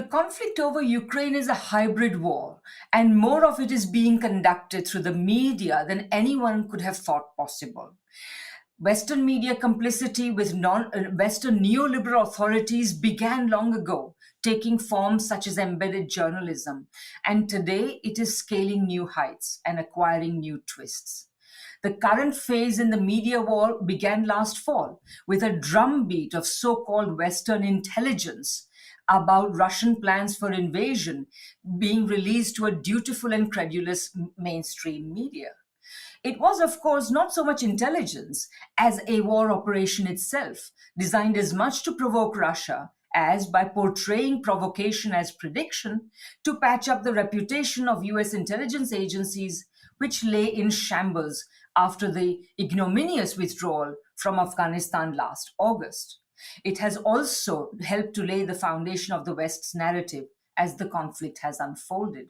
conflict over Ukraine is a hybrid war, and more of it is being conducted through the media than anyone could have thought possible. Western media complicity with Western neoliberal authorities began long ago, taking forms such as embedded journalism, and today it is scaling new heights and acquiring new twists. The current phase in the media war began last fall with a drumbeat of so-called Western intelligence about Russian plans for invasion being released to a dutiful and credulous mainstream media. It was, of course, not so much intelligence as a war operation itself, designed as much to provoke Russia as, by portraying provocation as prediction, to patch up the reputation of US intelligence agencies, which lay in shambles after the ignominious withdrawal from Afghanistan last August. It has also helped to lay the foundation of the West's narrative as the conflict has unfolded.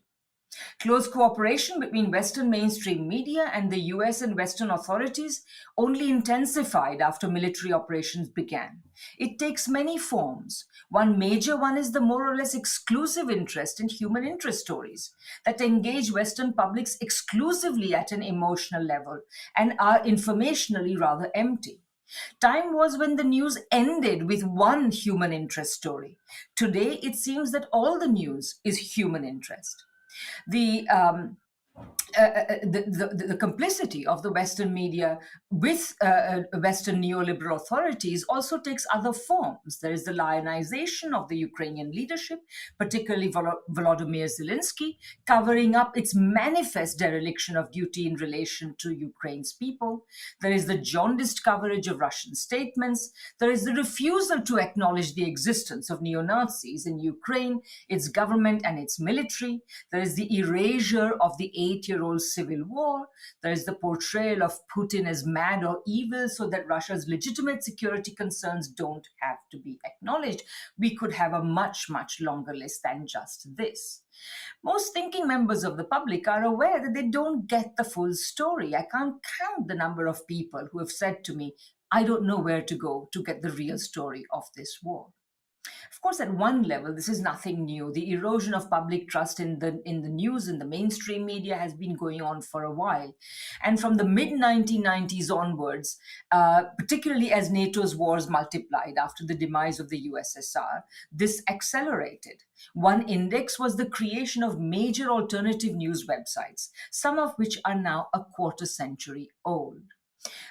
Close cooperation between Western mainstream media and the US and Western authorities only intensified after military operations began. It takes many forms. One major one is the more or less exclusive interest in human interest stories that engage Western publics exclusively at an emotional level and are informationally rather empty. Time was when the news ended with one human interest story. Today, it seems that all the news is human interest. The the complicity of the Western media with Western neoliberal authorities also takes other forms. There is the lionization of the Ukrainian leadership, particularly Volodymyr Zelensky, covering up its manifest dereliction of duty in relation to Ukraine's people. There is the jaundiced coverage of Russian statements. There is the refusal to acknowledge the existence of neo-Nazis in Ukraine, its government and its military. There is the erasure of the 8-year-old civil war. There is the portrayal of Putin as mad or evil so that Russia's legitimate security concerns don't have to be acknowledged. We could have a much, much longer list than just this. Most thinking members of the public are aware that they don't get the full story. I can't count the number of people who have said to me, I don't know where to go to get the real story of this war. Of course, at one level, this is nothing new. The erosion of public trust in the news, in the mainstream media, has been going on for a while. And from the mid-1990s onwards, particularly as NATO's wars multiplied after the demise of the USSR, this accelerated. One index was the creation of major alternative news websites, some of which are now a quarter century old.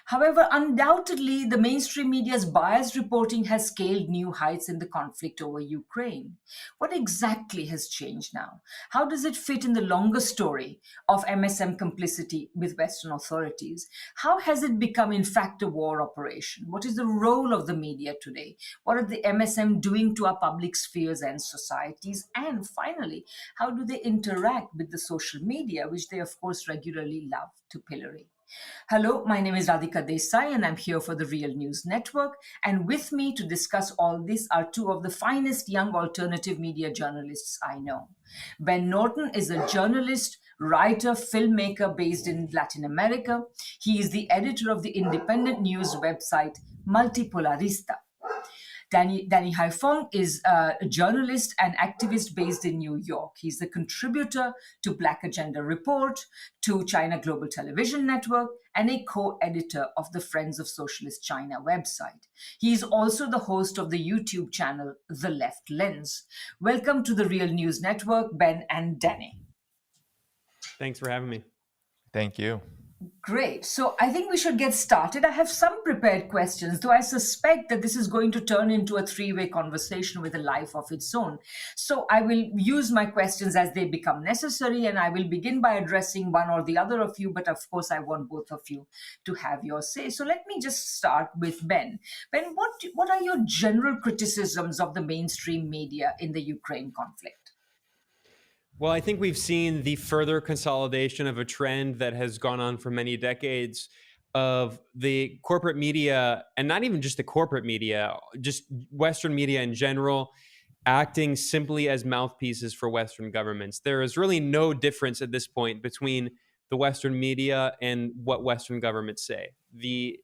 However, undoubtedly, the mainstream media's biased reporting has scaled new heights in the conflict over Ukraine. What exactly has changed now? How does it fit in the longer story of MSM complicity with Western authorities? How has it become, in fact, a war operation? What is the role of the media today? What are the MSM doing to our public spheres and societies? And finally, how do they interact with the social media, which they, of course, regularly love to pillory? Hello, my name is Radhika Desai and I'm here for the Real News Network. And with me to discuss all this are two of the finest young alternative media journalists I know. Ben Norton is a journalist, writer, filmmaker based in Latin America. He is the editor of the independent news website Multipolarista. Danny Haiphong is a journalist and activist based in New York. He's the contributor to Black Agenda Report, to China Global Television Network, and a co-editor of the Friends of Socialist China website. He is also the host of the YouTube channel The Left Lens. Welcome to the Real News Network, Ben and Danny. Thanks for having me. Thank you. Great. So I think we should get started. I have some prepared questions, though I suspect that this is going to turn into a three-way conversation with a life of its own. So I will use my questions as they become necessary, and I will begin by addressing one or the other of you, but of course I want both of you to have your say. So let me just start with Ben. Ben, what are your general criticisms of the mainstream media in the Ukraine conflict? Well, I think we've seen the further consolidation of a trend that has gone on for many decades of the corporate media, and not even just the corporate media, just Western media in general, acting simply as mouthpieces for Western governments. There is really no difference at this point between the Western media and what Western governments say. The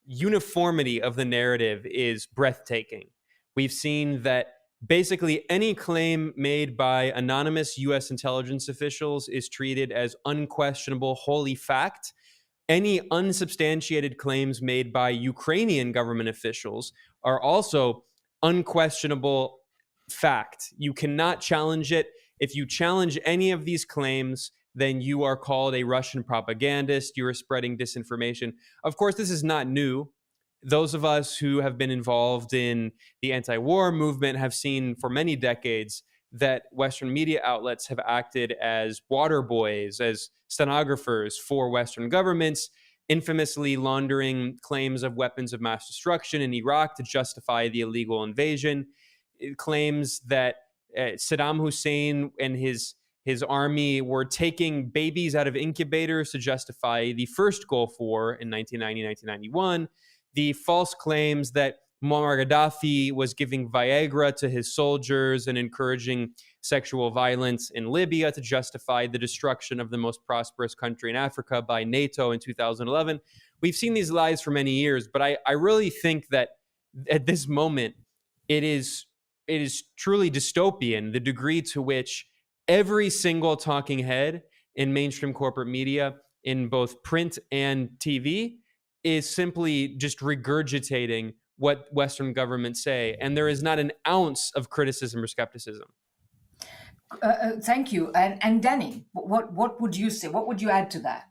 uniformity of the narrative is breathtaking. We've seen that basically any claim made by anonymous US intelligence officials is treated as unquestionable, wholly fact. Any unsubstantiated claims made by Ukrainian government officials are also unquestionable fact. You cannot challenge it. If you challenge any of these claims, then you are called a Russian propagandist. You are spreading disinformation. Of course, this is not new. Those of us who have been involved in the anti-war movement have seen for many decades that Western media outlets have acted as water boys, as stenographers for Western governments, infamously laundering claims of weapons of mass destruction in Iraq to justify the illegal invasion. It claims that Saddam Hussein and his army were taking babies out of incubators to justify the first Gulf War in 1990, 1991. The false claims that Muammar Gaddafi was giving Viagra to his soldiers and encouraging sexual violence in Libya to justify the destruction of the most prosperous country in Africa by NATO in 2011. We've seen these lies for many years, but I really think that at this moment, it is truly dystopian, the degree to which every single talking head in mainstream corporate media, in both print and TV, is simply just regurgitating what Western governments say, and there is not an ounce of criticism or skepticism. Thank you. And Danny, what would you say? What would you add to that?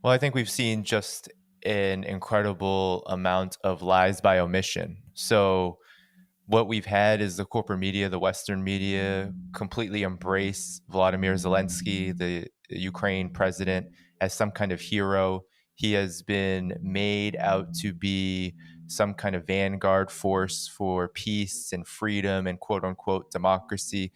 Well, I think we've seen just an incredible amount of lies by omission. So what we've had is the corporate media, the Western media, completely embrace Vladimir Zelensky, the Ukraine president, as some kind of hero. He has been made out to be some kind of vanguard force for peace and freedom and quote unquote democracy.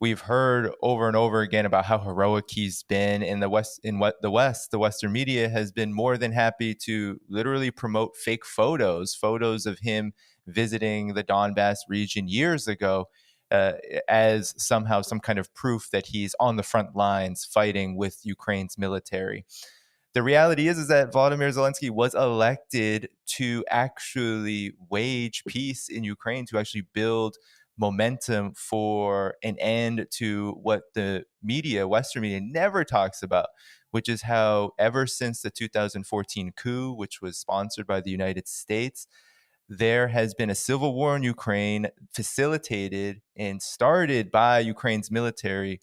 We've heard over and over again about how heroic he's been in the West. The Western media has been more than happy to literally promote fake photos of him visiting the Donbass region years ago as somehow some kind of proof that he's on the front lines fighting with Ukraine's military. The reality is that Volodymyr Zelensky was elected to actually wage peace in Ukraine, to actually build momentum for an end to what the media, Western media, never talks about, which is how ever since the 2014 coup, which was sponsored by the United States, there has been a civil war in Ukraine facilitated and started by Ukraine's military,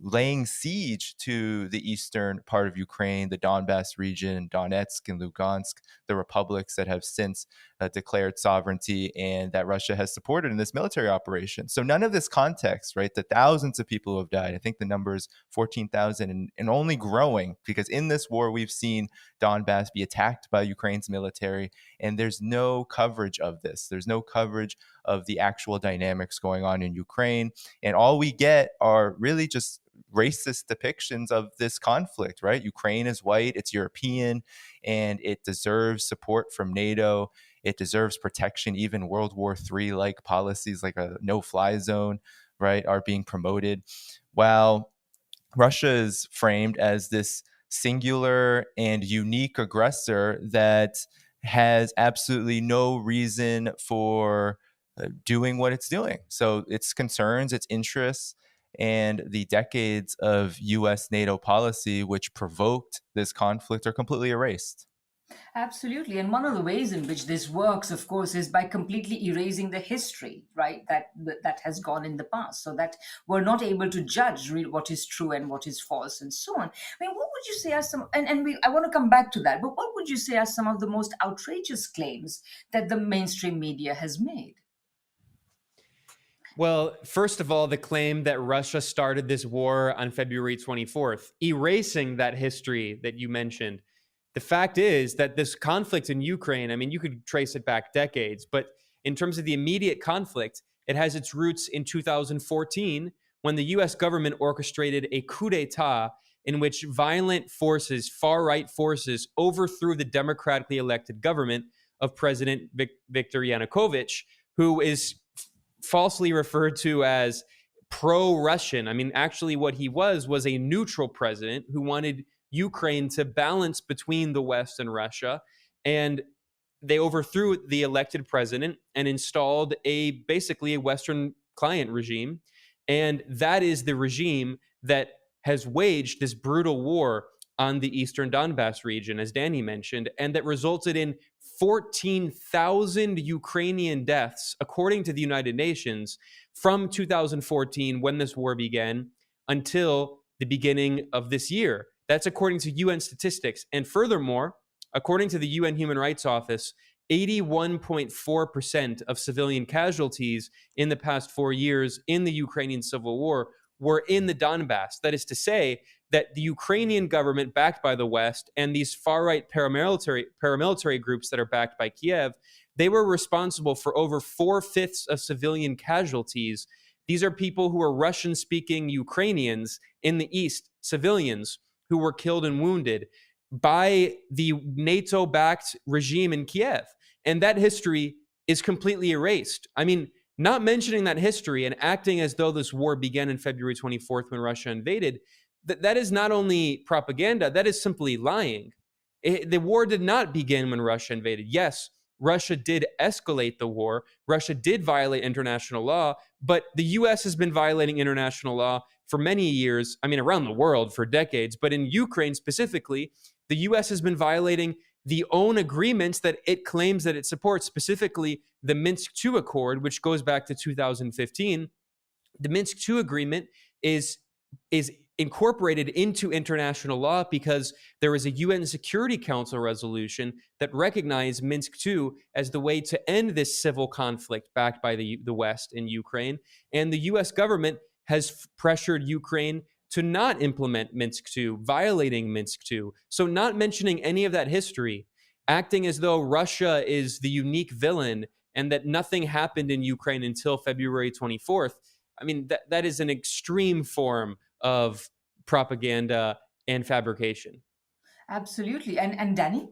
laying siege to the eastern part of Ukraine, the Donbass region, Donetsk and Lugansk, the republics that have since declared sovereignty and that Russia has supported in this military operation. So none of this context, right? The thousands of people who have died, I think the number is 14,000 and only growing, because in this war, we've seen Donbass be attacked by Ukraine's military, and there's no coverage of this. There's no coverage of the actual dynamics going on in Ukraine. And all we get are really just racist depictions of this conflict, right? Ukraine is white, it's European, and it deserves support from NATO. It deserves protection. Even World War III-like policies like a no-fly zone, right, are being promoted. While Russia is framed as this singular and unique aggressor that has absolutely no reason for doing what it's doing. So its concerns, its interests, and the decades of US NATO policy which provoked this conflict are completely erased. Absolutely. And one of the ways in which this works, of course, is by completely erasing the history, right, that has gone in the past, so that we're not able to judge what is true and what is false and so on. I mean, what would you say are some, I want to come back to that, but what would you say are some of the most outrageous claims that the mainstream media has made? Well, first of all, the claim that Russia started this war on February 24th, erasing that history that you mentioned. The fact is that this conflict in Ukraine, I mean, you could trace it back decades, but in terms of the immediate conflict, it has its roots in 2014 when the US government orchestrated a coup d'etat in which violent forces, far-right forces, overthrew the democratically elected government of President Viktor Yanukovych, who is falsely referred to as pro-Russian. I mean, actually what he was a neutral president who wanted Ukraine to balance between the West and Russia. And they overthrew the elected president and installed basically a Western client regime. And that is the regime that has waged this brutal war on the eastern Donbass region, as Danny mentioned, and that resulted in 14,000 Ukrainian deaths, according to the United Nations, from 2014, when this war began, until the beginning of this year. That's according to UN statistics. And furthermore, according to the UN Human Rights Office, 81.4% of civilian casualties in the past 4 years in the Ukrainian civil war were in the Donbass. That is to say that the Ukrainian government, backed by the West, and these far-right paramilitary groups that are backed by Kiev, they were responsible for over 4/5 of civilian casualties. These are people who are Russian-speaking Ukrainians in the East, civilians who were killed and wounded by the NATO-backed regime in Kiev. And that history is completely erased. I mean, not mentioning that history and acting as though this war began in February 24th when Russia invaded, that is not only propaganda, that is simply lying. The war did not begin when Russia invaded. Yes, Russia did escalate the war. Russia did violate international law, but the US has been violating international law for many years, I mean, around the world for decades, but in Ukraine specifically, the US has been violating the own agreements that it claims that it supports, specifically the Minsk II Accord, which goes back to 2015. The Minsk II Agreement is incorporated into international law because there is a UN Security Council resolution that recognized Minsk II as the way to end this civil conflict backed by the West in Ukraine. And the US government has pressured Ukraine to not implement Minsk II, violating Minsk II. So not mentioning any of that history, acting as though Russia is the unique villain and that nothing happened in Ukraine until February 24th. I mean, that is an extreme form of propaganda and fabrication. Absolutely. And Danny?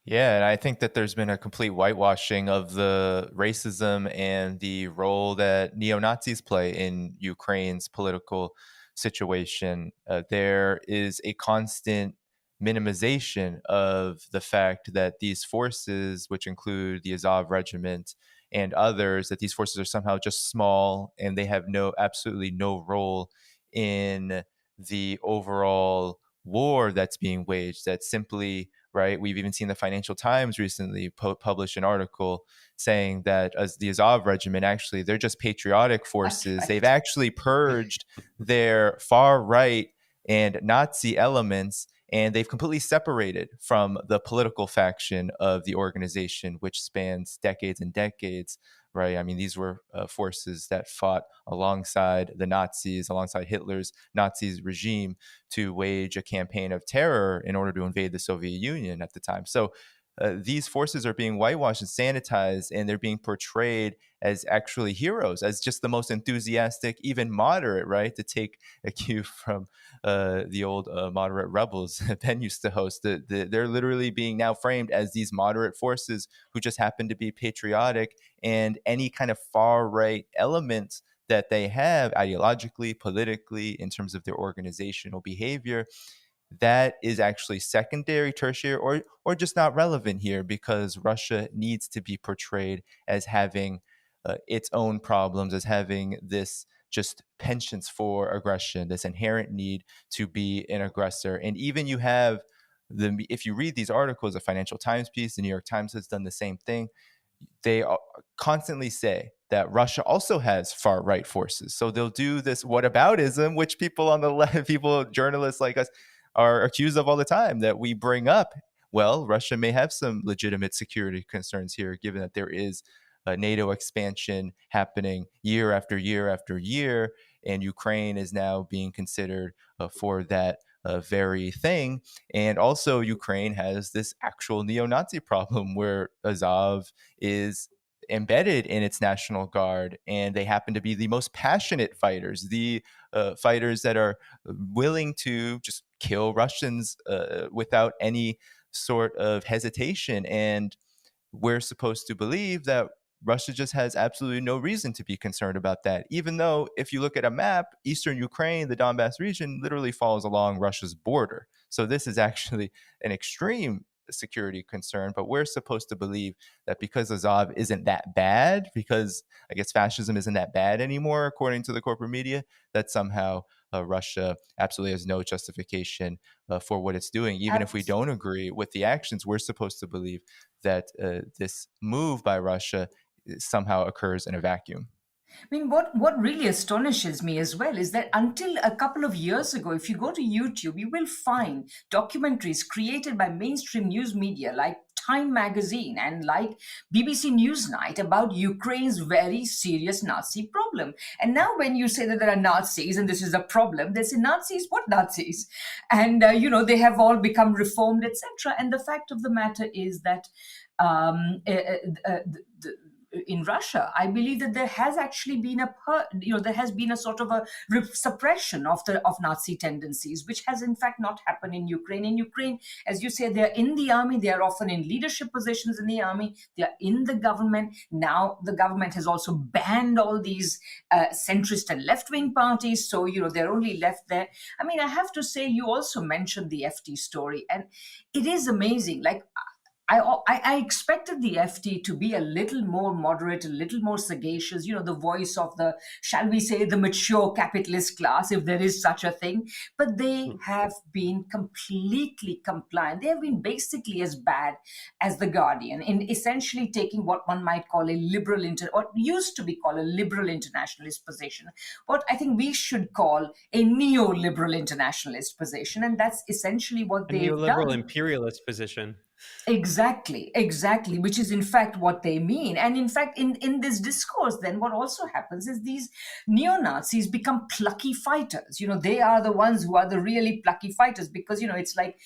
Yeah, and I think that there's been a complete whitewashing of the racism and the role that neo-Nazis play in Ukraine's political situation. There is a constant minimization of the fact that these forces, which include the Azov Regiment and others, that these forces are somehow just small and they have absolutely no role in the overall war that's being waged. That simply, right, we've even seen the Financial Times recently publish an article saying that as the Azov Regiment, actually, they're just patriotic forces. Right. They've actually purged their far right and Nazi elements, and they've completely separated from the political faction of the organization, which spans decades and decades. Right. I mean, these were forces that fought alongside the Nazis, alongside Hitler's Nazi regime, to wage a campaign of terror in order to invade the Soviet Union at the time. So these forces are being whitewashed and sanitized, and they're being portrayed as actually heroes, as just the most enthusiastic, even moderate, right? To take a cue from the old moderate rebels Ben used to host. They're literally being now framed as these moderate forces who just happen to be patriotic, and any kind of far right elements that they have ideologically, politically, in terms of their organizational behavior, that is actually secondary, tertiary, or just not relevant here, because Russia needs to be portrayed as having its own problems, as having this just penchant for aggression, this inherent need to be an aggressor. And even you have if you read these articles, a Financial Times piece, the New York Times has done the same thing. They constantly say that Russia also has far right forces. So they'll do this whataboutism, which people on the left, journalists like us, are accused of all the time, that we bring up. Well, Russia may have some legitimate security concerns here, given that there is a NATO expansion happening year after year after year, and Ukraine is now being considered for that very thing. And also Ukraine has this actual neo-Nazi problem where Azov is embedded in its National Guard, and they happen to be the most passionate fighters, the fighters that are willing to just kill Russians without any sort of hesitation. And we're supposed to believe that Russia just has absolutely no reason to be concerned about that, even though if you look at a map, eastern Ukraine, the Donbass region, literally falls along Russia's border. So this is actually an extreme security concern, but we're supposed to believe that because Azov isn't that bad, because I guess fascism isn't that bad anymore, according to the corporate media, that somehow Russia absolutely has no justification for what it's doing. Even if we don't agree with the actions, we're supposed to believe that this move by Russia somehow occurs in a vacuum. I mean, what really astonishes me as well is that until a couple of years ago, if you go to YouTube, you will find documentaries created by mainstream news media like Time magazine and like BBC Newsnight about Ukraine's very serious Nazi problem. And now when you say that there are Nazis and this is a problem, they say Nazis, what Nazis? And, they have all become reformed, etc. And the fact of the matter is that in Russia, I believe that there has actually been there has been a sort of a suppression of Nazi tendencies, which has in fact not happened in Ukraine. In Ukraine, as you say, they are in the army. They are often in leadership positions in the army. They are in the government. Now the government has also banned all these centrist and left-wing parties. So, they're only left there. I mean, I have to say, you also mentioned the FT story, and it is amazing. Like, I expected the FT to be a little more moderate, a little more sagacious, the voice of the, shall we say, the mature capitalist class, if there is such a thing. But they have been completely compliant. They have been basically as bad as The Guardian in essentially taking what one might call a liberal, what used to be called a liberal internationalist position, what I think we should call a neoliberal internationalist position. And that's essentially what they've done. A neoliberal imperialist position. Exactly, which is in fact what they mean. And in fact, in this discourse, then what also happens is these neo-Nazis become plucky fighters. They are the ones who are the really plucky fighters because, it's like,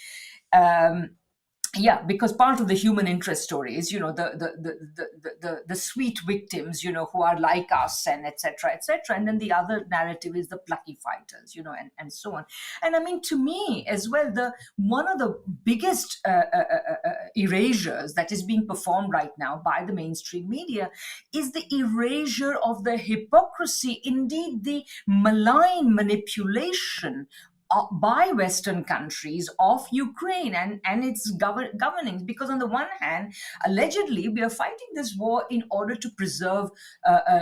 because part of the human interest story is, the sweet victims, who are like us and etc. And then the other narrative is the plucky fighters, and so on. And I mean, to me as well, one of the biggest erasures that is being performed right now by the mainstream media is the erasure of the hypocrisy, indeed the malign manipulation by Western countries of Ukraine and its governance. Because on the one hand, allegedly, we are fighting this war in order to preserve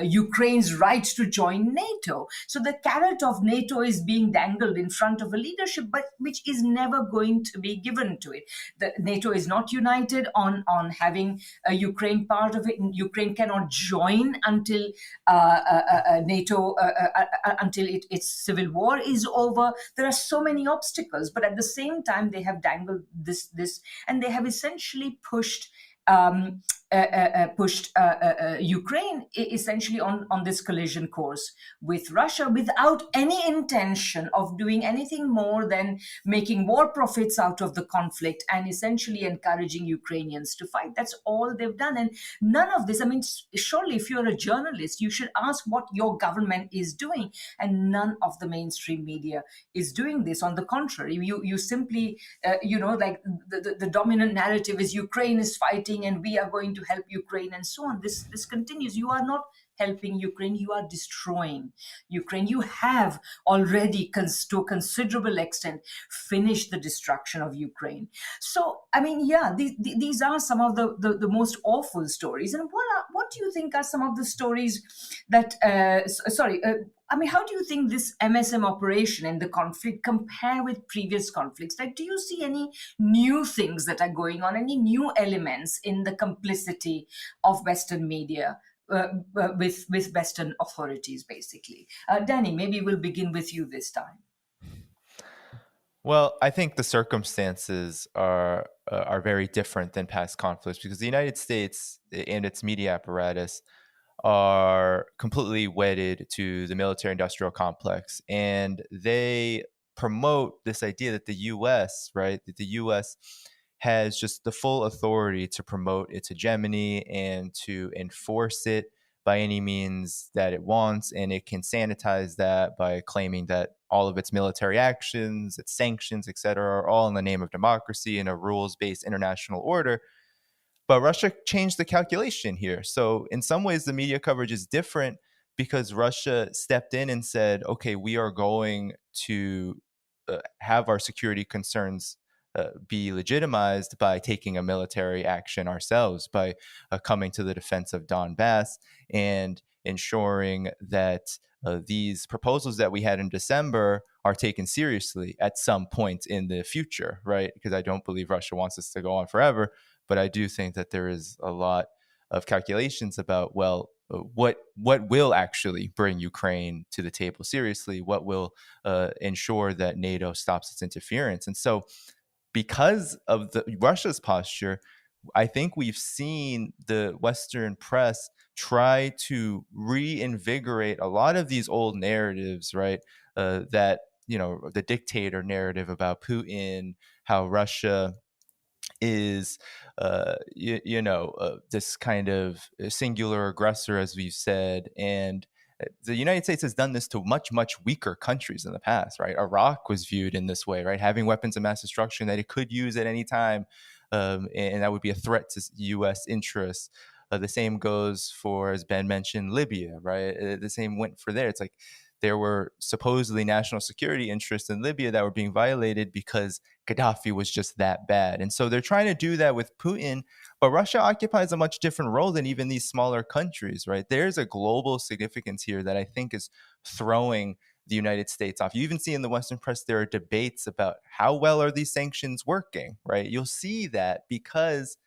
Ukraine's right to join NATO. So the carrot of NATO is being dangled in front of a leadership, but which is never going to be given to it. NATO is not united on having Ukraine part of it. Ukraine cannot join until NATO, until its civil war is over. There are so many obstacles, but at the same time, they have dangled this, and they have essentially pushed Ukraine essentially on this collision course with Russia without any intention of doing anything more than making war profits out of the conflict and essentially encouraging Ukrainians to fight. That's all they've done. And none of this, I mean, surely if you're a journalist, you should ask what your government is doing. And none of the mainstream media is doing this. On the contrary, you simply, like the dominant narrative is Ukraine is fighting and we are going to help Ukraine and so on. This continues. You are not helping Ukraine, you are destroying Ukraine. You have already, to a considerable extent, finished the destruction of Ukraine. So, I mean, these are some of the most awful stories. And what do you think are some of the stories that, how do you think this MSM operation and the conflict compare with previous conflicts? Like, do you see any new things that are going on, any new elements in the complicity of Western media with Western authorities, basically? Danny, maybe we'll begin with you this time. Well, I think the circumstances are very different than past conflicts because the United States and its media apparatus are completely wedded to the military-industrial complex, and they promote this idea that the U.S., right, that the U.S. has just the full authority to promote its hegemony and to enforce it by any means that it wants, and it can sanitize that by claiming that all of its military actions, its sanctions, etc., are all in the name of democracy and a rules-based international order. But Russia changed the calculation here. So in some ways, the media coverage is different because Russia stepped in and said, okay, we are going to have our security concerns be legitimized by taking a military action ourselves, by coming to the defense of Donbass and ensuring that these proposals that we had in December are taken seriously at some point in the future, right? Because I don't believe Russia wants this to go on forever, but I do think that there is a lot of calculations about, well, what will actually bring Ukraine to the table seriously? What will ensure that NATO stops its interference? And so, because of Russia's posture, I think we've seen the Western press try to reinvigorate a lot of these old narratives, right? That, the dictator narrative about Putin, how Russia is, this kind of singular aggressor, as we've said. And the United States has done this to much, much weaker countries in the past, right? Iraq was viewed in this way, right? Having weapons of mass destruction that it could use at any time. And that would be a threat to U.S. interests. The same goes for, as Ben mentioned, Libya, right? The same went for there. It's like there were supposedly national security interests in Libya that were being violated because Gaddafi was just that bad. And so they're trying to do that with Putin, but Russia occupies a much different role than even these smaller countries, right? There's a global significance here that I think is throwing the United States off. You even see in the Western press, there are debates about how well are these sanctions working, right? You'll see that because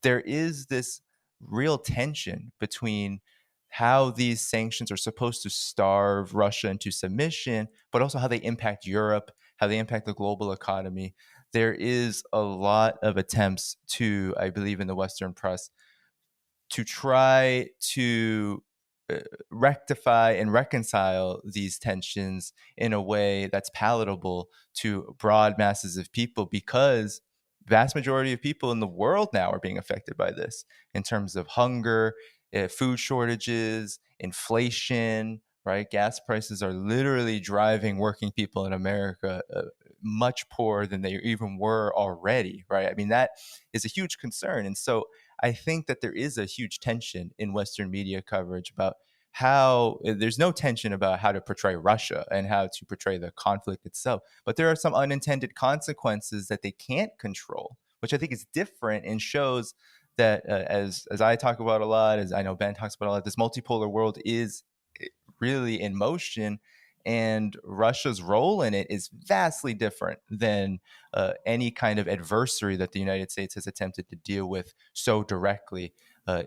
there is this real tension between how these sanctions are supposed to starve Russia into submission, but also how they impact Europe, how they impact the global economy. There is a lot of attempts to, I believe in the Western press, to try to rectify and reconcile these tensions in a way that's palatable to broad masses of people, because vast majority of people in the world now are being affected by this in terms of hunger, food shortages, inflation, right? Gas prices are literally driving working people in America much poorer than they even were already, right? I mean, that is a huge concern. And so I think that there is a huge tension in Western media coverage about how there's no tension about how to portray Russia and how to portray the conflict itself. But there are some unintended consequences that they can't control, which I think is different and shows that as I talk about a lot, as I know Ben talks about a lot, this multipolar world is really in motion, and Russia's role in it is vastly different than any kind of adversary that the United States has attempted to deal with so directly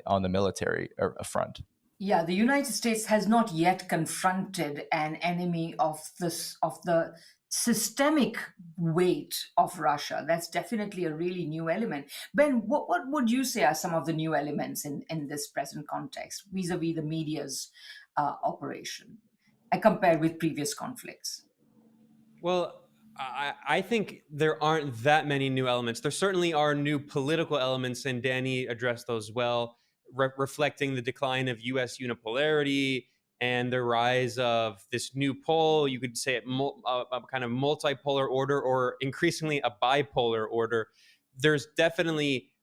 on the military front. Yeah, the United States has not yet confronted an enemy of the systemic weight of Russia. That's definitely a really new element. Ben, what would you say are some of the new elements in this present context vis-a-vis the media's operation compared with previous conflicts? Well, I think there aren't that many new elements. There certainly are new political elements, and Danny addressed those well, reflecting the decline of U.S. unipolarity and the rise of this new pole. You could say a kind of multipolar order, or increasingly a bipolar order. There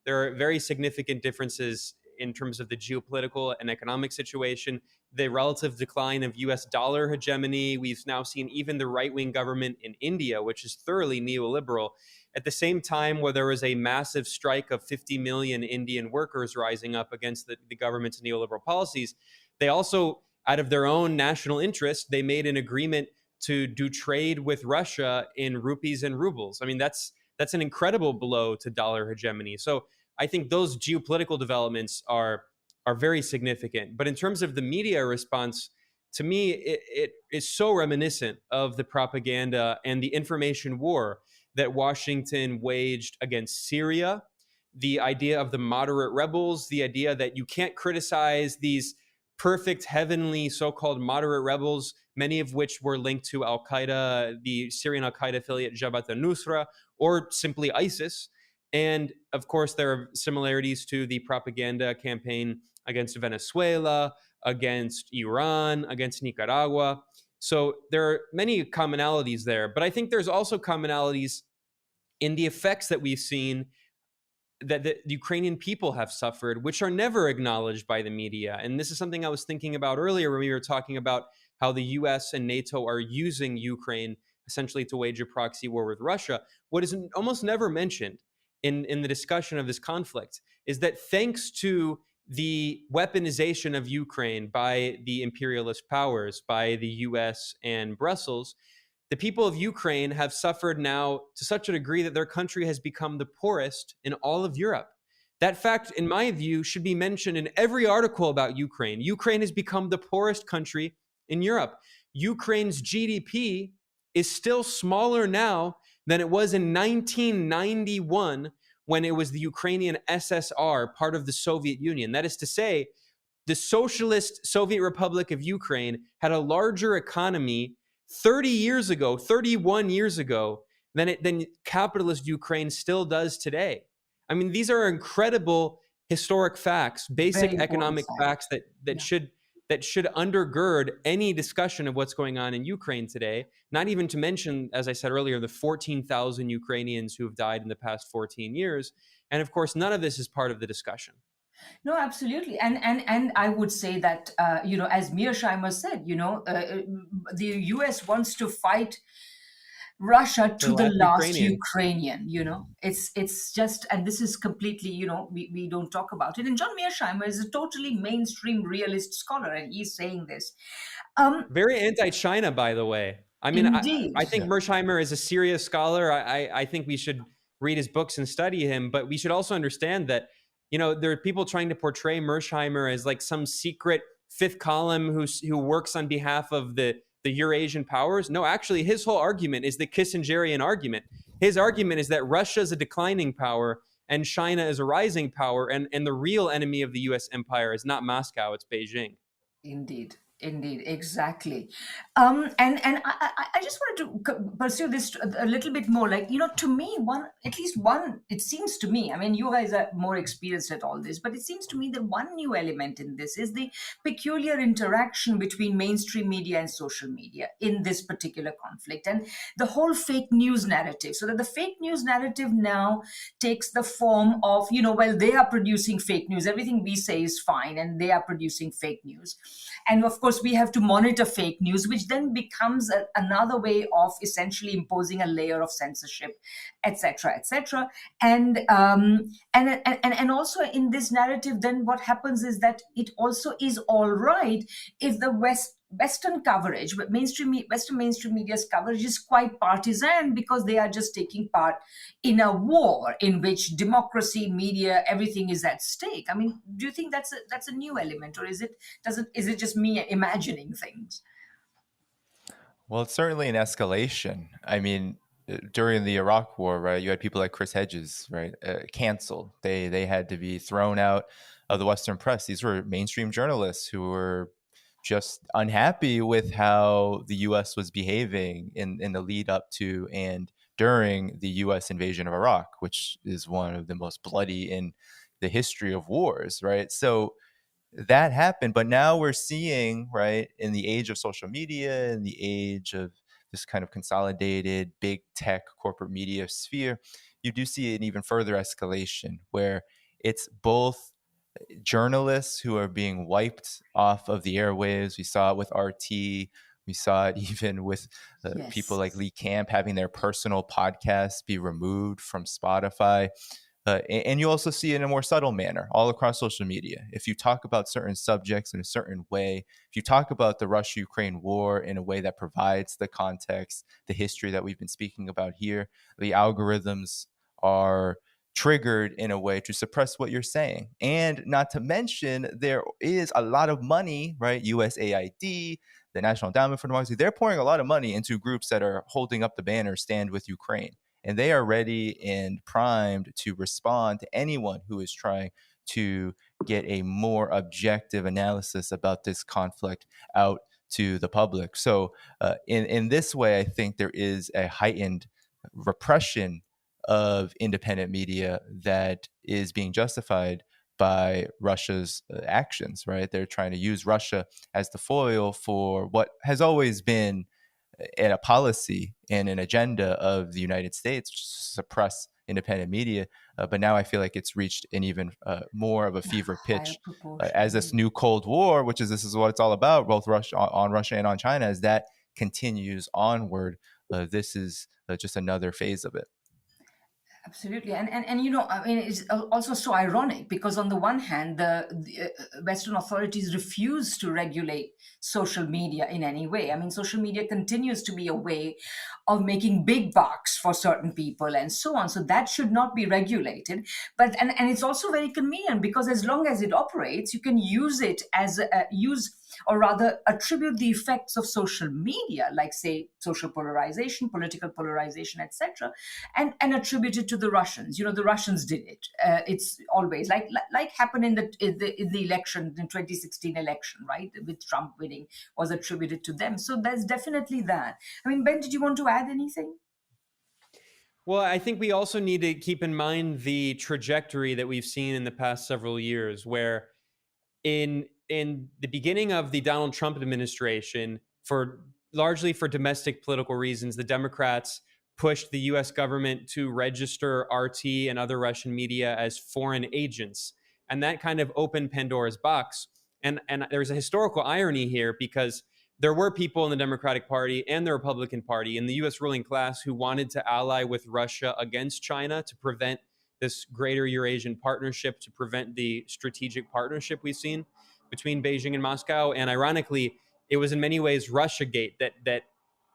are very significant differences in terms of the geopolitical and economic situation, the relative decline of US dollar hegemony. We've now seen even the right-wing government in India, which is thoroughly neoliberal, at the same time where there was a massive strike of 50 million Indian workers rising up against the government's neoliberal policies. They also, out of their own national interest, they made an agreement to do trade with Russia in rupees and rubles. I mean, that's an incredible blow to dollar hegemony. So I think those geopolitical developments are very significant. But in terms of the media response, to me, it is so reminiscent of the propaganda and the information war that Washington waged against Syria, the idea of the moderate rebels, the idea that you can't criticize these perfect, heavenly so-called moderate rebels, many of which were linked to Al-Qaeda, the Syrian Al-Qaeda affiliate Jabhat al-Nusra, or simply ISIS. And of course, there are similarities to the propaganda campaign against Venezuela, against Iran, against Nicaragua. So there are many commonalities there. But I think there's also commonalities in the effects that we've seen that the Ukrainian people have suffered, which are never acknowledged by the media. And this is something I was thinking about earlier when we were talking about how the US and NATO are using Ukraine essentially to wage a proxy war with Russia. What is almost never mentioned in the discussion of this conflict is that thanks to the weaponization of Ukraine by the imperialist powers, by the US and Brussels, the people of Ukraine have suffered now to such a degree that their country has become the poorest in all of Europe. That fact, in my view, should be mentioned in every article about Ukraine. Ukraine has become the poorest country in Europe. Ukraine's GDP is still smaller now than it was in 1991 when it was the Ukrainian SSR, part of the Soviet Union. That is to say, the socialist Soviet Republic of Ukraine had a larger economy 30 years ago, 31 years ago, than capitalist Ukraine still does today. I mean, these are incredible historic facts, basic Very important economic fact. facts that should undergird any discussion of what's going on in Ukraine today. Not even to mention, as I said earlier, the 14,000 Ukrainians who have died in the past 14 years. And of course, none of this is part of the discussion. No, absolutely, and I would say that as Mearsheimer said, the U.S. wants to fight Russia to the last Ukrainian. It's just, and this is completely, we don't talk about it. And John Mearsheimer is a totally mainstream realist scholar, and he's saying this. Very anti-China, by the way. I mean, Indeed. I think Mearsheimer is a serious scholar. I think we should read his books and study him, but we should also understand that, there are people trying to portray Mearsheimer as like some secret fifth column who works on behalf of the Eurasian powers. No, actually, his whole argument is the Kissingerian argument. His argument is that Russia is a declining power and China is a rising power, and the real enemy of the U.S. empire is not Moscow, it's Beijing. Indeed, exactly. And I just wanted to pursue this a little bit more. Like, to me, at least one, it seems to me, I mean, you guys are more experienced at all this, but it seems to me that one new element in this is the peculiar interaction between mainstream media and social media in this particular conflict, and the whole fake news narrative. So that the fake news narrative now takes the form of, well, they are producing fake news. Everything we say is fine, and they are producing fake news. And of course, we have to monitor fake news, which then becomes another way of essentially imposing a layer of censorship, etc., etc. And also in this narrative, then what happens is that it also is all right if the Western coverage, Western mainstream media's coverage is quite partisan, because they are just taking part in a war in which democracy, media, everything is at stake. I mean, do you think that's a new element, or is it just me imagining things? Well, it's certainly an escalation. I mean, during the Iraq War, right, you had people like Chris Hedges, right, canceled. They had to be thrown out of the Western press. These were mainstream journalists who were just unhappy with how the U.S. was behaving in the lead up to and during the U.S. invasion of Iraq, which is one of the most bloody in the history of wars, right? So that happened, but now we're seeing, right, in the age of social media, in the age of this kind of consolidated big tech corporate media sphere, you do see an even further escalation where it's both journalists who are being wiped off of the airwaves. We saw it with RT. We saw it even with people like Lee Camp having their personal podcasts be removed from Spotify. And you also see it in a more subtle manner all across social media. If you talk about certain subjects in a certain way, if you talk about the Russia-Ukraine war in a way that provides the context, the history that we've been speaking about here, the algorithms are triggered in a way to suppress what you're saying. And not to mention, there is a lot of money, right? USAID, the National Endowment for Democracy, they're pouring a lot of money into groups that are holding up the banner, Stand With Ukraine. And they are ready and primed to respond to anyone who is trying to get a more objective analysis about this conflict out to the public. So in this way, I think there is a heightened repression of independent media that is being justified by Russia's actions, right? They're trying to use Russia as the foil for what has always been a policy and an agenda of the United States, which is to suppress independent media. But now I feel like it's reached an even more of a fever pitch as this new Cold War, this is what it's all about, both on Russia and on China, as that continues onward. this is just another phase of it. Absolutely, and I mean, it's also so ironic because on the one hand, the Western authorities refuse to regulate social media in any way. I mean, social media continues to be a way of making big bucks for certain people and so on. So that should not be regulated. But and it's also very convenient because as long as it operates, you can use it as or rather attribute the effects of social media, like say social polarization, political polarization, etc., and attribute it to the Russians. The Russians did it. It's always like happened in the election, in 2016 election, right, with Trump winning, was attributed to them. So there's definitely that. I mean, Ben, did you want to add anything? Well, I think we also need to keep in mind the trajectory that we've seen in the past several years, where in the beginning of the Donald Trump administration, largely for domestic political reasons, the Democrats pushed the US government to register RT and other Russian media as foreign agents. And that kind of opened Pandora's box. And there's a historical irony here because there were people in the Democratic Party and the Republican Party in the US ruling class who wanted to ally with Russia against China to prevent this greater Eurasian partnership, to prevent the strategic partnership we've seen between Beijing and Moscow. And ironically, it was in many ways Russiagate that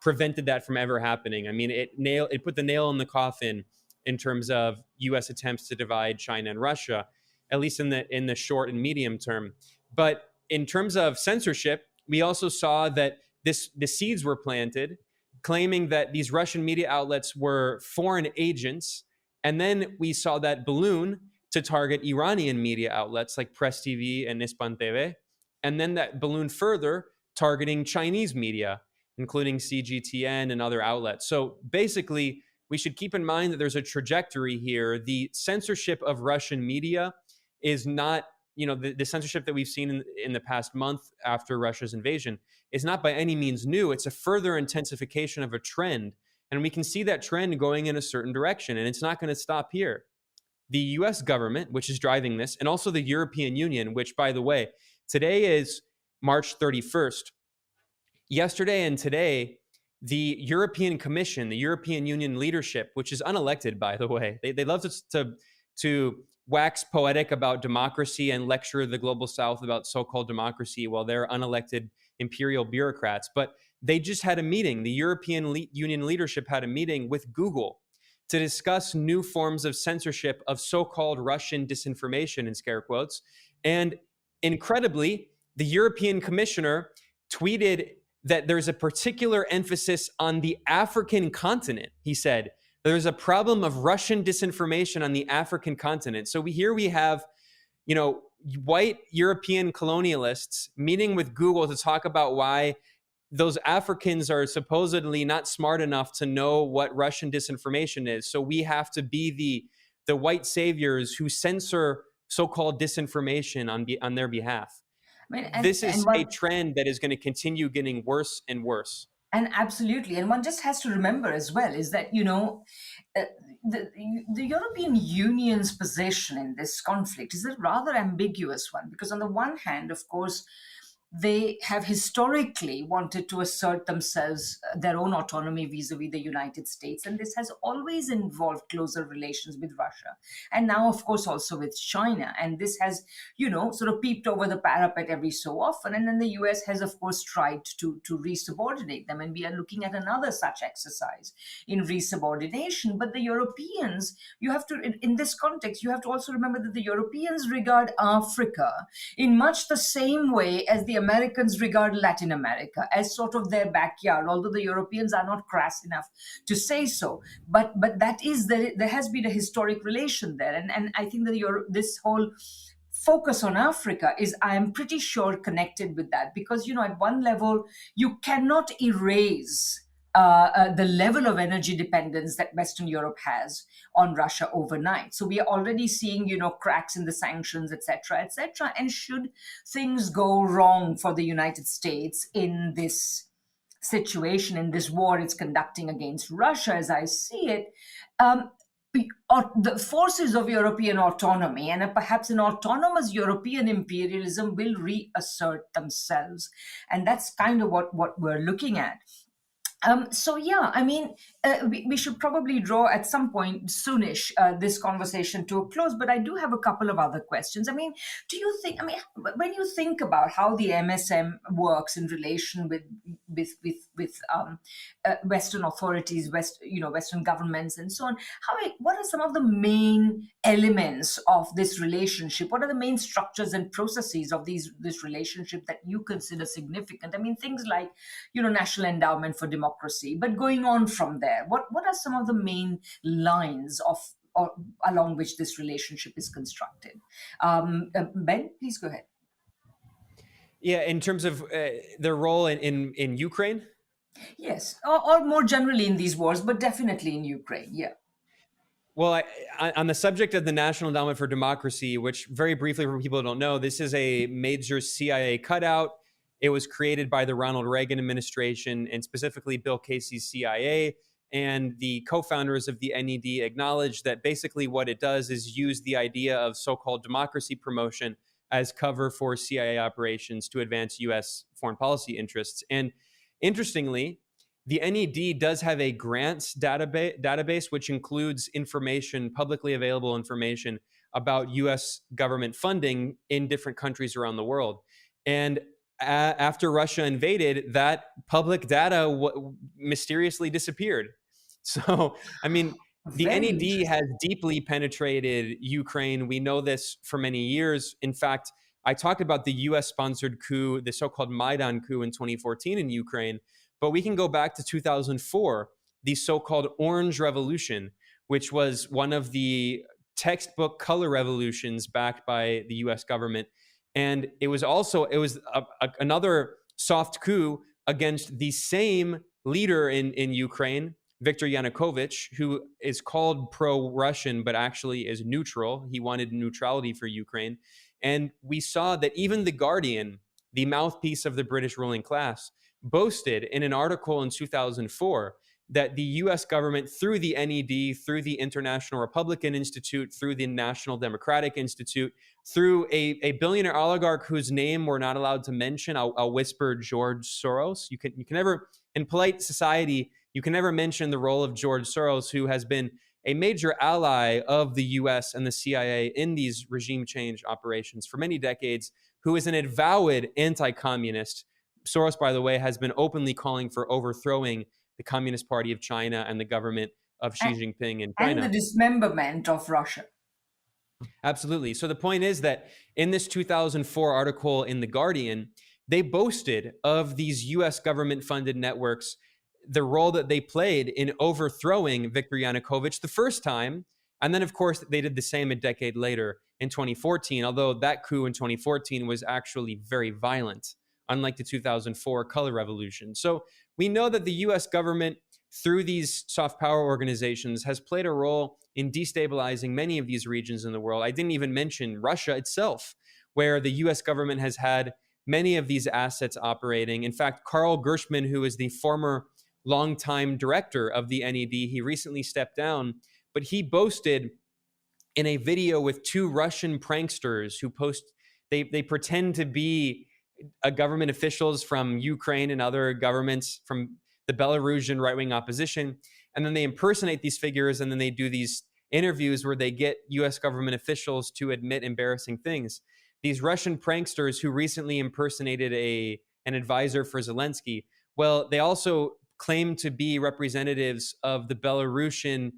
prevented that from ever happening. I mean, it put the nail in the coffin in terms of US attempts to divide China and Russia, at least in the short and medium term. But in terms of censorship, we also saw that the seeds were planted, claiming that these Russian media outlets were foreign agents. And then we saw that balloon to target Iranian media outlets like Press TV and Ispan TV. And then that balloon further targeting Chinese media, including CGTN and other outlets. So basically, we should keep in mind that there's a trajectory here. The censorship of Russian media is not, the censorship that we've seen in the past month after Russia's invasion is not by any means new. It's a further intensification of a trend. And we can see that trend going in a certain direction, and it's not going to stop here. The US government, which is driving this, and also the European Union, which, by the way, today is March 31st. Yesterday and today, the European Commission, the European Union leadership, which is unelected, by the way, they love to wax poetic about democracy and lecture the global South about so-called democracy while they're unelected imperial bureaucrats. But they just had a meeting. The European Union leadership had a meeting with Google to discuss new forms of censorship of so-called Russian disinformation, in scare quotes. And incredibly, the European commissioner tweeted that there's a particular emphasis on the African continent. He said, there's a problem of Russian disinformation on the African continent. So we have, white European colonialists meeting with Google to talk about why those Africans are supposedly not smart enough to know what Russian disinformation is. So we have to be the white saviors who censor so-called disinformation on their behalf. I mean, this is a trend that is going to continue getting worse and worse. And absolutely. And one just has to remember as well is that, the European Union's position in this conflict is a rather ambiguous one, because on the one hand, of course, they have historically wanted to assert themselves, their own autonomy vis-a-vis the United States. And this has always involved closer relations with Russia. And now, of course, also with China. And this has, sort of peeped over the parapet every so often. And then the US has, of course, tried to resubordinate them. And we are looking at another such exercise in resubordination. But the Europeans, in this context, you have to also remember that the Europeans regard Africa in much the same way as the Americans regard Latin America, as sort of their backyard, although the Europeans are not crass enough to say so. But that is, there has been a historic relation there. And I think that this whole focus on Africa is, I am pretty sure, connected with that. Because, at one level, you cannot erase the level of energy dependence that Western Europe has on Russia overnight. So we are already seeing, cracks in the sanctions, et cetera, and should things go wrong for the United States in this situation, in this war it's conducting against Russia, as I see it, the forces of European autonomy and perhaps an autonomous European imperialism will reassert themselves. And that's kind of what we're looking at. So yeah, I mean, we should probably draw at some point soonish this conversation to a close. But I do have a couple of other questions. I mean, do you think? I mean, when you think about how the MSM works in relation with Western authorities, Western governments, and so on, what are some of the main elements of this relationship? What are the main structures and processes of this relationship that you consider significant? I mean, things like National Endowment for Democracy. But going on from there, what are some of the main lines or along which this relationship is constructed? Ben, please go ahead. Yeah, in terms of their role in Ukraine? Yes, or more generally in these wars, but definitely in Ukraine, yeah. Well, on the subject of the National Endowment for Democracy, which very briefly for people who don't know, this is a major CIA cutout. It was created by the Ronald Reagan administration and specifically Bill Casey's CIA. And the co-founders of the NED acknowledged that basically what it does is use the idea of so-called democracy promotion as cover for CIA operations to advance U.S. foreign policy interests. And interestingly, the NED does have a grants database, which includes information, publicly available information about U.S. government funding in different countries around the world. And after Russia invaded, that public data mysteriously disappeared. So, I mean, the NED has deeply penetrated Ukraine. We know this for many years. In fact, I talked about the U.S.-sponsored coup, the so-called Maidan coup in 2014 in Ukraine. But we can go back to 2004, the so-called Orange Revolution, which was one of the textbook color revolutions backed by the U.S. government. And it was another soft coup against the same leader in Ukraine, Viktor Yanukovych, who is called pro-Russian, but actually is neutral. He wanted neutrality for Ukraine. And we saw that even The Guardian, the mouthpiece of the British ruling class, boasted in an article in 2004 that the US government, through the NED, through the International Republican Institute, through the National Democratic Institute, through a billionaire oligarch whose name we're not allowed to mention, I'll whisper George Soros. You can never, in polite society, you can never mention the role of George Soros, who has been a major ally of the US and the CIA in these regime change operations for many decades, who is an avowed anti-communist. Soros, by the way, has been openly calling for overthrowing the Communist Party of China and the government of Xi Jinping in China. And the dismemberment of Russia. Absolutely. So the point is that in this 2004 article in The Guardian, they boasted of these US government-funded networks, the role that they played in overthrowing Viktor Yanukovych the first time. And then, of course, they did the same a decade later in 2014, although that coup in 2014 was actually very violent, unlike the 2004 color revolution. So we know that the US government, through these soft power organizations, has played a role in destabilizing many of these regions in the world. I didn't even mention Russia itself, where the US government has had many of these assets operating. In fact, Carl Gershman, who is the former longtime director of the NED, he recently stepped down, but he boasted in a video with two Russian pranksters who they pretend to be government officials from Ukraine and other governments from the Belarusian right-wing opposition. And then they impersonate these figures, and then they do these interviews where they get US government officials to admit embarrassing things. These Russian pranksters who recently impersonated an advisor for Zelensky, well, they also claim to be representatives of the Belarusian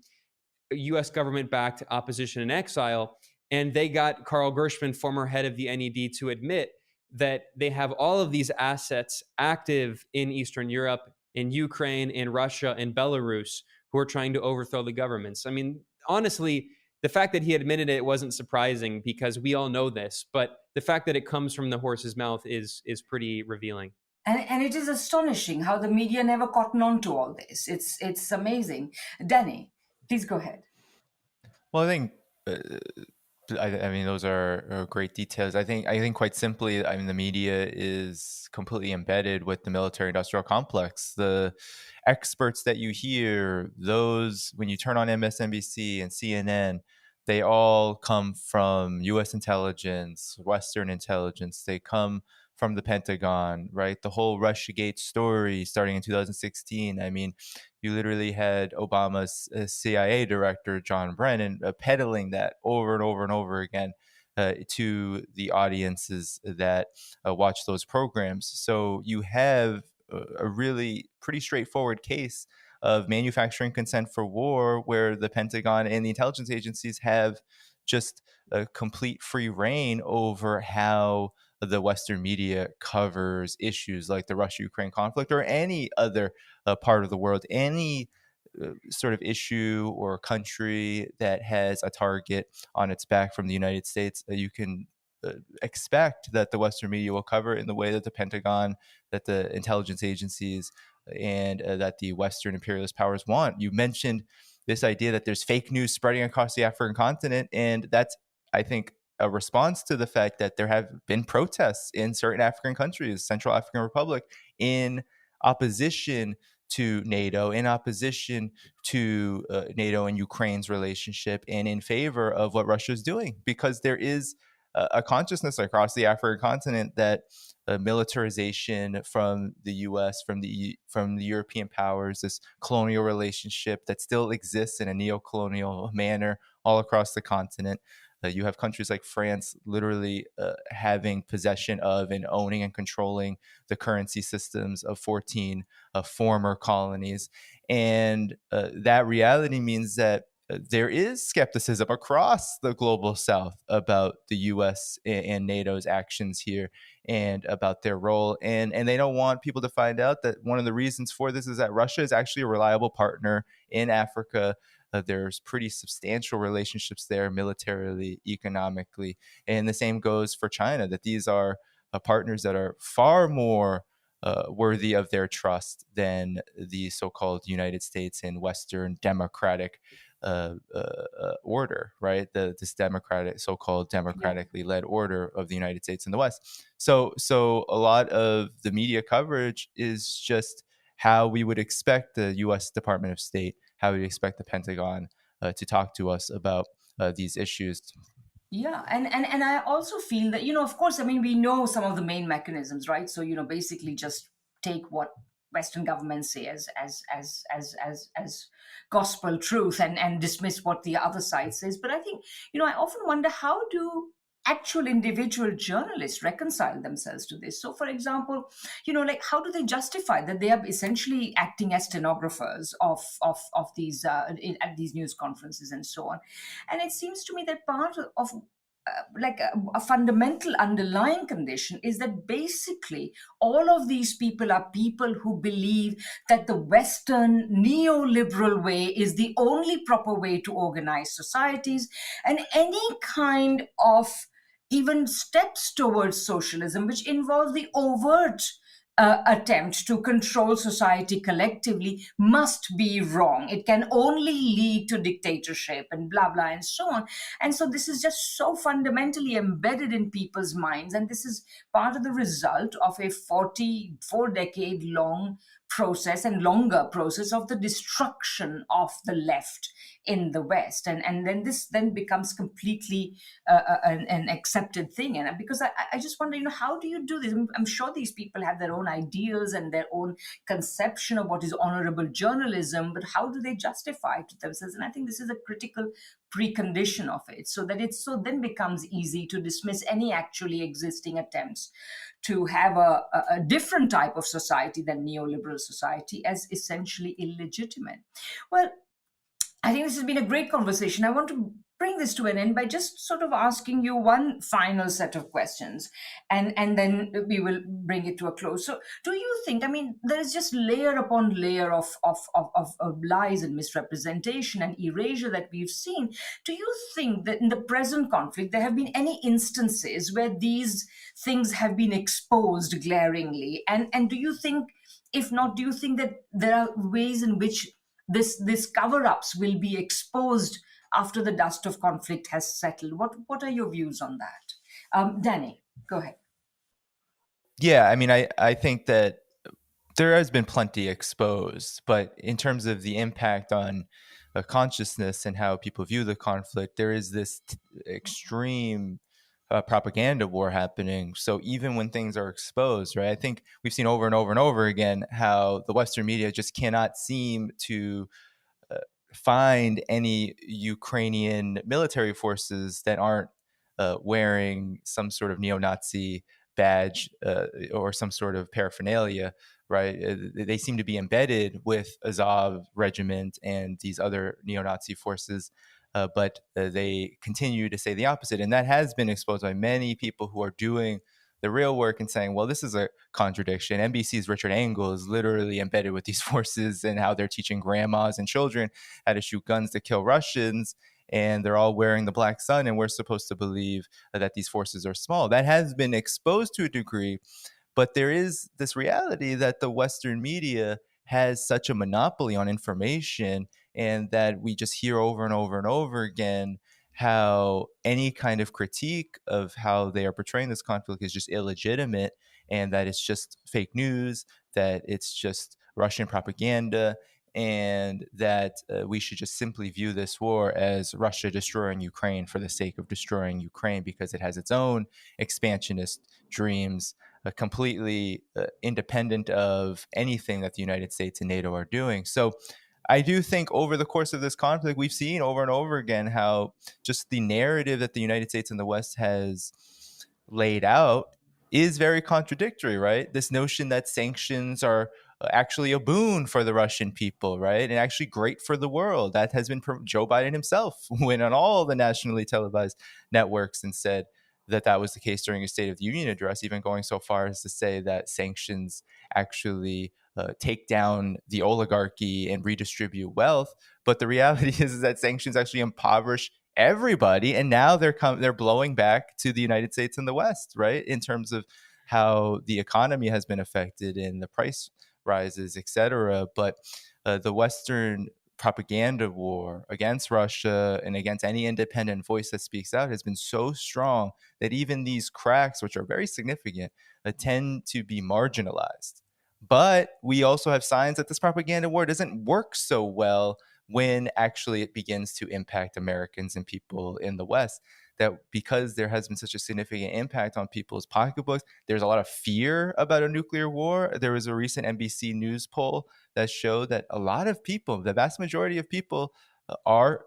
US government-backed opposition in exile. And they got Carl Gershman, former head of the NED, to admit that they have all of these assets active in Eastern Europe, in Ukraine, in Russia, and Belarus, who are trying to overthrow the governments. I mean, honestly, the fact that he admitted it wasn't surprising because we all know this, but the fact that it comes from the horse's mouth is pretty revealing. And it is astonishing how the media never cotton on to all this. It's amazing. Danny, please go ahead. Well, I think I mean, those are great details. I think quite simply, I mean, the media is completely embedded with the military-industrial complex. The experts that you hear, those when you turn on MSNBC and CNN, they all come from U.S. intelligence, Western intelligence. They come from the Pentagon, right? The whole Russiagate story starting in 2016. I mean, you literally had Obama's CIA director, John Brennan, peddling that over and over and over again to the audiences that watch those programs. So you have a really pretty straightforward case of manufacturing consent for war, where the Pentagon and the intelligence agencies have just a complete free reign over how the Western media covers issues like the Russia-Ukraine conflict or any other part of the world, any sort of issue or country that has a target on its back from the United States. You can expect that the Western media will cover it in the way that the Pentagon, that the intelligence agencies, and that the Western imperialist powers want. You mentioned this idea that there's fake news spreading across the African continent, and that's, I think, a response to the fact that there have been protests in certain African countries, Central African Republic, in opposition to NATO, in opposition to NATO and Ukraine's relationship, and in favor of what Russia is doing, because there is a consciousness across the African continent that militarization from the U.S., from the European powers, this colonial relationship that still exists in a neo-colonial manner all across the continent. You have countries like France literally having possession of and owning and controlling the currency systems of 14 former colonies. And that reality means that there is skepticism across the global south about the US and NATO's actions here and about their role. And they don't want people to find out that one of the reasons for this is that Russia is actually a reliable partner in Africa. There's pretty substantial relationships there, militarily, economically. And the same goes for China, that these are partners that are far more worthy of their trust than the so-called United States and Western democratic order, right? This democratic, so-called democratically led order of the United States and the West. So a lot of the media coverage is just how we would expect the U.S. Department of State, how we expect the Pentagon to talk to us about these issues. Yeah, and I also feel that, of course, I mean, we know some of the main mechanisms, right? So, basically just take what Western governments say as gospel truth and dismiss what the other side says. But I think, I often wonder, how do actual individual journalists reconcile themselves to this? So, for example, like, how do they justify that they are essentially acting as stenographers of these at these news conferences and so on? And it seems to me that part of like a fundamental underlying condition is that basically all of these people are people who believe that the Western neoliberal way is the only proper way to organize societies, and any kind of even steps towards socialism, which involve the overt attempt to control society collectively, must be wrong. It can only lead to dictatorship and blah, blah, and so on. And so this is just so fundamentally embedded in people's minds. And this is part of the result of a 44-decade long process and longer process of the destruction of the left in the West. And then this then becomes completely an accepted thing. And because I just wonder, how do you do this? I'm sure these people have their own ideals and their own conception of what is honorable journalism, but how do they justify it to themselves? And I think this is a critical precondition of it, so that it then becomes easy to dismiss any actually existing attempts to have a different type of society than neoliberal society as essentially illegitimate. Well, I think this has been a great conversation. I want to bring this to an end by just sort of asking you one final set of questions, and then we will bring it to a close. So do you think, I mean, there is just layer upon layer of lies and misrepresentation and erasure that we've seen. Do you think that in the present conflict there have been any instances where these things have been exposed glaringly? And do you think, if not, do you think that there are ways in which this cover-ups will be exposed after the dust of conflict has settled? What are your views on that? Danny, go ahead. Yeah, I mean, I think that there has been plenty exposed, but in terms of the impact on consciousness and how people view the conflict, there is this extreme propaganda war happening. So even when things are exposed, right, I think we've seen over and over and over again how the Western media just cannot seem to find any Ukrainian military forces that aren't wearing some sort of neo-Nazi badge or some sort of paraphernalia, right? They seem to be embedded with Azov regiment and these other neo-Nazi forces, but they continue to say the opposite. And that has been exposed by many people who are doing the real work and saying, well, this is a contradiction. NBC's Richard Engel is literally embedded with these forces and how they're teaching grandmas and children how to shoot guns to kill Russians. And they're all wearing the black sun, and we're supposed to believe that these forces are small. That has been exposed to a degree, but there is this reality that the Western media has such a monopoly on information, and that we just hear over and over and over again how any kind of critique of how they are portraying this conflict is just illegitimate, and that it's just fake news, that it's just Russian propaganda, and that we should just simply view this war as Russia destroying Ukraine for the sake of destroying Ukraine because it has its own expansionist dreams, completely independent of anything that the United States and NATO are doing. So I do think over the course of this conflict, we've seen over and over again how just the narrative that the United States and the West has laid out is very contradictory, right? This notion that sanctions are actually a boon for the Russian people, right? And actually great for the world. That has been Joe Biden himself went on all the nationally televised networks and said that that was the case during his State of the Union address, even going so far as to say that sanctions actually take down the oligarchy and redistribute wealth. But the reality is that sanctions actually impoverish everybody, and now they're blowing back to the United States and the West, right? In terms of how the economy has been affected and the price rises, etc. But the Western propaganda war against Russia and against any independent voice that speaks out has been so strong that even these cracks, which are very significant, tend to be marginalized. But we also have signs that this propaganda war doesn't work so well when actually it begins to impact Americans and people in the West. That because there has been such a significant impact on people's pocketbooks, there's a lot of fear about a nuclear war. There was a recent NBC News poll that showed that a lot of people, the vast majority of people, are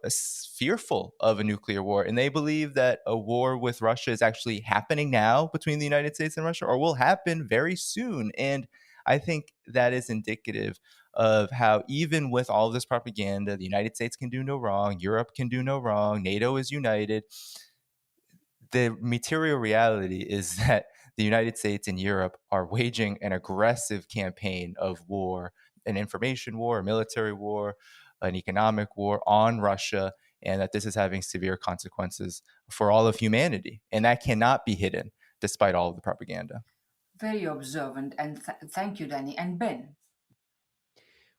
fearful of a nuclear war. And they believe that a war with Russia is actually happening now between the United States and Russia, or will happen very soon. And I think that is indicative of how even with all of this propaganda, the United States can do no wrong, Europe can do no wrong, NATO is united. The material reality is that the United States and Europe are waging an aggressive campaign of war, an information war, a military war, an economic war on Russia, and that this is having severe consequences for all of humanity. And that cannot be hidden despite all of the propaganda. Very observant, and thank you, Danny. And Ben?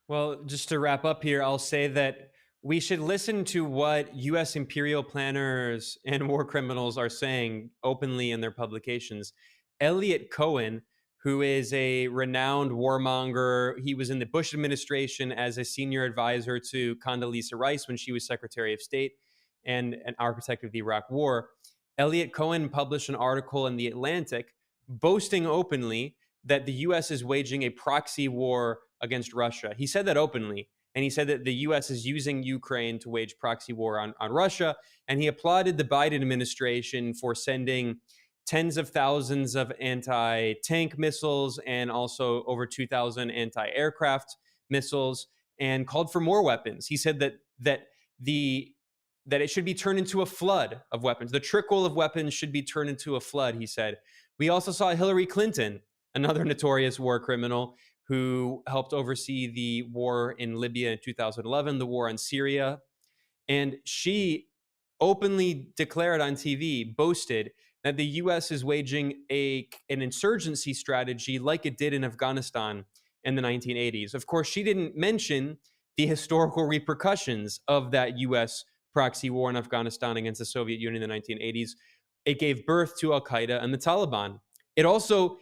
Well, just to wrap up here, I'll say that we should listen to what U.S. imperial planners and war criminals are saying openly in their publications. Elliot Cohen, who is a renowned warmonger, he was in the Bush administration as a senior advisor to Condoleezza Rice when she was Secretary of State and an architect of the Iraq War. Elliot Cohen published an article in The Atlantic boasting openly that the U.S. is waging a proxy war against Russia. He said that openly. And he said that the U.S. is using Ukraine to wage proxy war on Russia. And he applauded the Biden administration for sending tens of thousands of anti-tank missiles and also over 2,000 anti-aircraft missiles, and called for more weapons. He said that it should be turned into a flood of weapons. The trickle of weapons should be turned into a flood, he said. We also saw Hillary Clinton, another notorious war criminal, who helped oversee the war in Libya in 2011, the war in Syria. And she openly declared on TV, boasted that the U.S. is waging an insurgency strategy like it did in Afghanistan in the 1980s. Of course, she didn't mention the historical repercussions of that U.S. proxy war in Afghanistan against the Soviet Union in the 1980s. It gave birth to Al-Qaeda and the Taliban. It also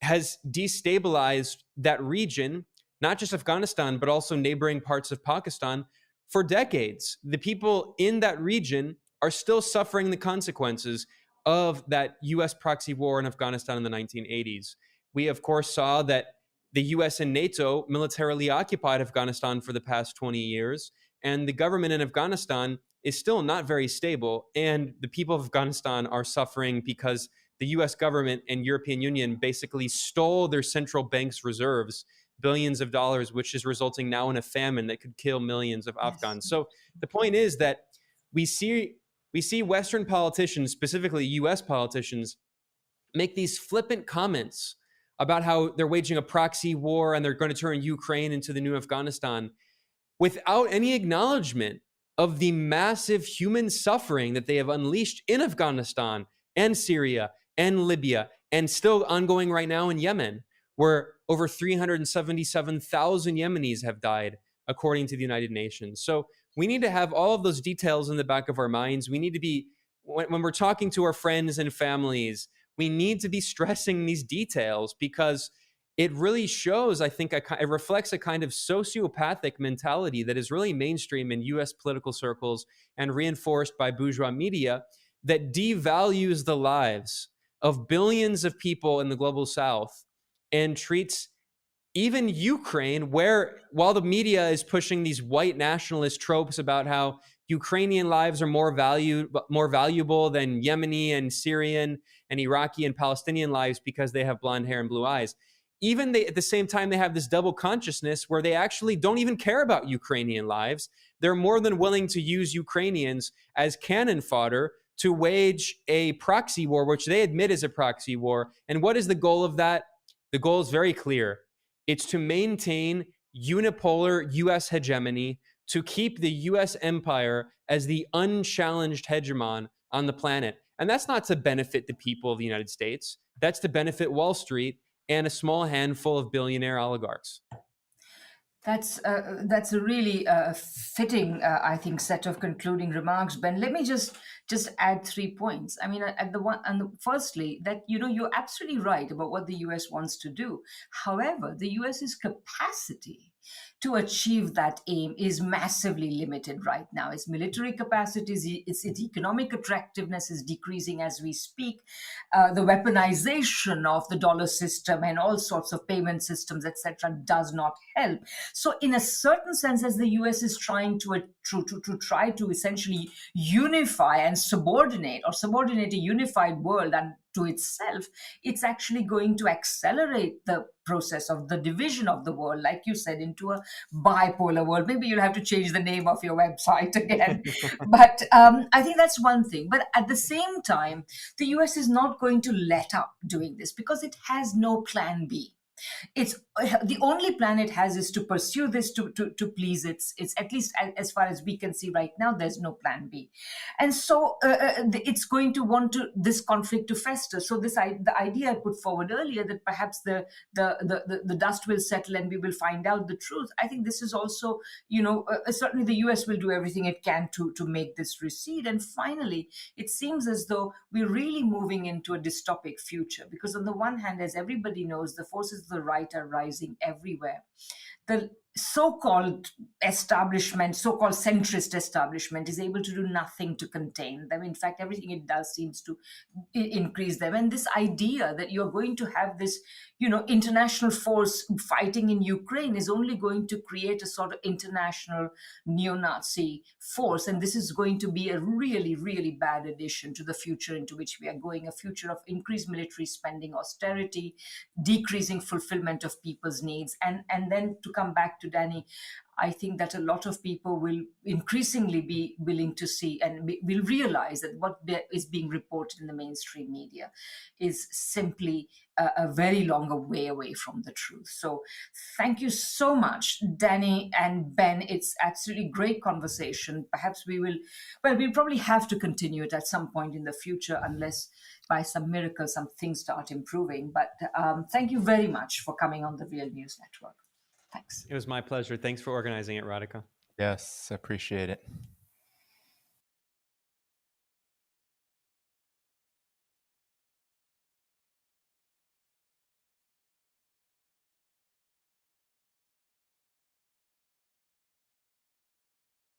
has destabilized that region, not just Afghanistan, but also neighboring parts of Pakistan for decades. The people in that region are still suffering the consequences of that US proxy war in Afghanistan in the 1980s. We, of course, saw that the US and NATO militarily occupied Afghanistan for the past 20 years, and the government in Afghanistan is still not very stable, and the people of Afghanistan are suffering because the US government and European Union basically stole their central bank's reserves, billions of dollars, which is resulting now in a famine that could kill millions of Afghans. So the point is that we see Western politicians, specifically US politicians, make these flippant comments about how they're waging a proxy war and they're going to turn Ukraine into the new Afghanistan without any acknowledgement of the massive human suffering that they have unleashed in Afghanistan and Syria and Libya and still ongoing right now in Yemen, where over 377,000 Yemenis have died, according to the United Nations. So we need to have all of those details in the back of our minds. We need to be, when we're talking to our friends and families, we need to be stressing these details because it really shows, I think, it reflects a kind of sociopathic mentality that is really mainstream in US political circles and reinforced by bourgeois media that devalues the lives of billions of people in the global South and treats even Ukraine, where while the media is pushing these white nationalist tropes about how Ukrainian lives are more valuable than Yemeni and Syrian and Iraqi and Palestinian lives because they have blonde hair and blue eyes. Even at the same time, they have this double consciousness where they actually don't even care about Ukrainian lives. They're more than willing to use Ukrainians as cannon fodder to wage a proxy war, which they admit is a proxy war. And what is the goal of that? The goal is very clear. It's to maintain unipolar US hegemony, to keep the US empire as the unchallenged hegemon on the planet. And that's not to benefit the people of the United States. That's to benefit Wall Street and a small handful of billionaire oligarchs. That's a really fitting, I think, set of concluding remarks, Ben. Let me just add 3 points. I mean, firstly, that you're absolutely right about what the US wants to do. However, the US's capacity to achieve that aim is massively limited right now. Its military capacities, its economic attractiveness is decreasing as we speak. The weaponization of the dollar system and all sorts of payment systems, etc., does not help. So, in a certain sense, as the US is trying to try to essentially unify and subordinate a unified world and to itself, it's actually going to accelerate the process of the division of the world, like you said, into a bipolar world. Maybe you'll have to change the name of your website again. But I think that's one thing. But at the same time, the US is not going to let up doing this because it has no plan B. It's the only plan it has is to pursue this to please its at least as far as we can see right now. There's no plan B, and so it's going to want this conflict to fester. So the idea I put forward earlier that perhaps the dust will settle and we will find out the truth. I think this is also certainly the US will do everything it can to make this recede. And finally, it seems as though we're really moving into a dystopic future because on the one hand, as everybody knows, the forces of the right are rising everywhere. The so-called establishment, so-called centrist establishment, is able to do nothing to contain them. In fact, everything it does seems to increase them. And this idea that you're going to have this, international force fighting in Ukraine is only going to create a sort of international neo-Nazi force. And this is going to be a really, really bad addition to the future into which we are going, a future of increased military spending, austerity, decreasing fulfillment of people's needs. And then to come back to Danny, I think that a lot of people will increasingly be willing to see and will realize that what is being reported in the mainstream media is simply a very long way away from the truth. So thank you so much, Danny and Ben. It's absolutely great conversation. Perhaps we'll probably have to continue it at some point in the future unless by some miracle some things start improving. But thank you very much for coming on the Real News Network. Thanks. It was my pleasure. Thanks for organizing it, Radhika. Yes, appreciate it.